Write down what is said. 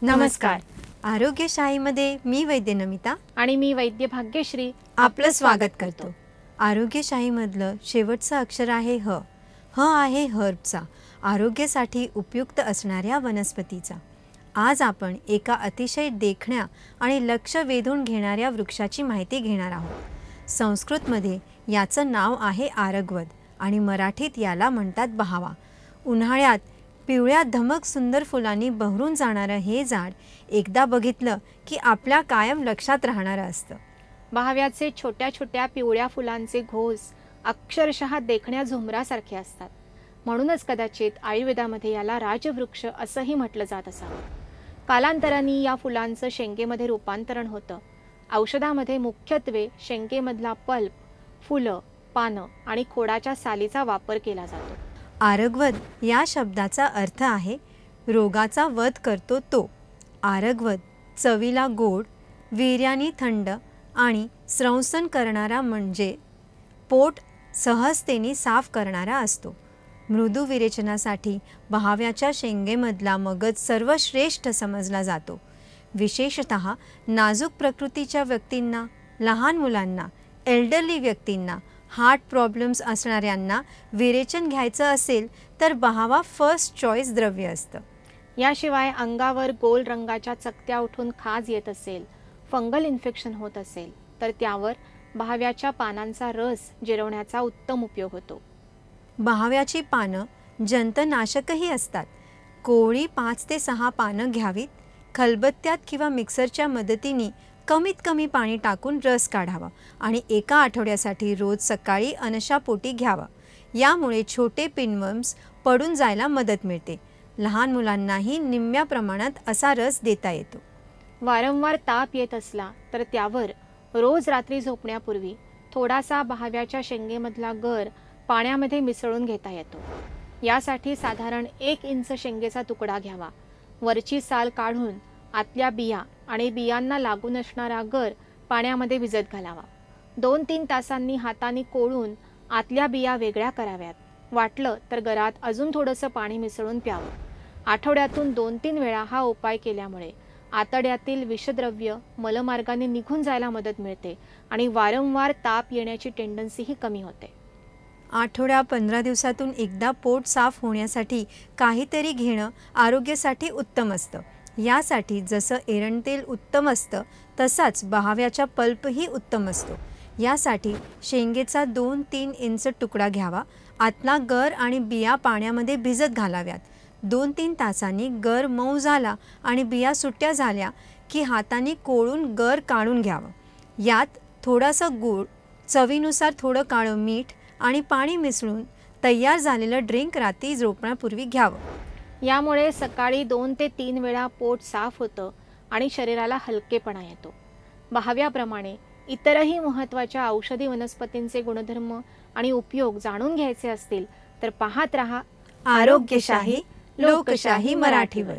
नमस्कार. आरोग्यशाहीमध्ये मी वैद्य नमिता आणि मी वैद्य भाग्यश्री आपलं स्वागत करतो. आरोग्यशाहीमधलं शेवटचं अक्षर आहे ह. ह आहे हर्बचा, आरोग्यासाठी उपयुक्त असणाऱ्या वनस्पतीचा. आज आपण एका अतिशय देखण्या आणि लक्ष वेधून घेणाऱ्या वृक्षाची माहिती घेणार आहोत. संस्कृतमध्ये याचं नाव आहे आरगवद आणि मराठीत याला म्हणतात बहावा. उन्हाळ्यात पिवळ्या धमक सुंदर फुलांनी बहरून जाणारं हे झाड एकदा बघितलं की आपल्या कायम लक्षात राहणारं असतं. बहाव्याचे छोट्या छोट्या पिवळ्या फुलांचे घोस अक्षरशः देखण्या झुमरासारखे असतात. म्हणूनच कदाचित आयुर्वेदामध्ये याला राजवृक्ष असंही म्हटलं जात असावं. कालांतराने या फुलांचं शेंगेमध्ये रूपांतरण होतं. औषधामध्ये मुख्यत्वे शेंगेमधला पल्प, फुलं, पानं आणि खोडाच्या सालीचा वापर केला जातो. आरगवद या शब्दाचा अर्थ आहे रोगाचा वध करतो तो. आरगवद चवीला गोड, वीर्याने थंड आणि स्रंसन करणारा म्हणजे पोट सहजतेने साफ करणारा असतो. मृदू विरेचनासाठी बहाव्याच्या शेंगेमधला मगज सर्वश्रेष्ठ समजला जातो. विशेषतः नाजूक प्रकृतीच्या व्यक्तींना, लहान मुलांना, एल्डरली व्यक्तींना, हार्ट प्रॉब्लेम्स असणाऱ्यांना विरेचन घ्यायचं असेल तर बहावा फर्स्ट चॉईस द्रव्य असतं. याशिवाय अंगावर गोल रंगाच्या चकत्या उठून खाज येत असेल, फंगल इन्फेक्शन होत असेल तर त्यावर बहाव्याच्या पानांचा रस जिरवण्याचा उत्तम उपयोग होतो. बहाव्याची पानं जंतनाशकही असतात. कोवळी 5 ते 6 पानं घ्यावीत. खलबत्त्यात किंवा मिक्सरच्या मदतीने कमीत कमी पाणी टाकून रस काढावा आणि एका आठवड्यासाठी रोज सकाळी अनशापोटी घ्यावा. यामुळे छोटे पिनवर्म्स पडून जायला मदत मिळते. लहान मुलांनाही निम्म्या प्रमाणात असा रस देता येतो. वारंवार ताप येत असला तर त्यावर रोज रात्री झोपण्यापूर्वी थोडासा बहाव्याच्या शेंगेमधला गर पाण्यामध्ये मिसळून घेता येतो. यासाठी साधारण 1 इंच शेंगेचा तुकडा घ्यावा. वरची साल काढून आतल्या बिया आणि बियांना लागून असणारा गर पाण्यामध्ये भिजत घालावा. 2-3 तासांनी हाताने कोळून आतल्या बिया वेगळ्या कराव्यात. वाटलं तर गरात अजून थोडंसं पाणी मिसळून प्यावं. आठवड्यातून 2-3 वेळा हा उपाय केल्यामुळे आतड्यातील विषद्रव्य मलमार्गाने निघून जायला मदत मिळते आणि वारंवार ताप येण्याची टेंडन्सीही कमी होते. आठवड्या 15 दिवसातून एकदा पोट साफ होण्यासाठी काहीतरी घेणं आरोग्यासाठी उत्तम असतं. यासाठी जसं एरंड तेल उत्तम असतं तसाच बहाव्याचा पल्पही उत्तम असतो. यासाठी शेंगेचा 2-3 इंच तुकडा घ्यावा. आतला गर आणि बिया पाण्यामध्ये भिजत घालाव्यात. 2-3 तासांनी गर मऊ झाला आणि बिया सुट्ट्या झाल्या की हाताने कोळून गर काढून घ्यावं. यात थोडासा गूळ, चवीनुसार थोडं काळं मीठ आणि पाणी मिसळून तयार झालेलं ड्रिंक रात्री झोपण्यापूर्वी घ्यावं. यामुळे सकाळी 2 ते 3 वेळा पोट साफ होतं आणि शरीराला हलकेपणा येतो. बहाव्याप्रमाणे इतरही महत्त्वाच्या औषधी वनस्पतींचे गुणधर्म आणि उपयोग जाणून घ्यायचे असतील तर पाहत रहा आरोग्यशाही लोकशाही मराठीवर.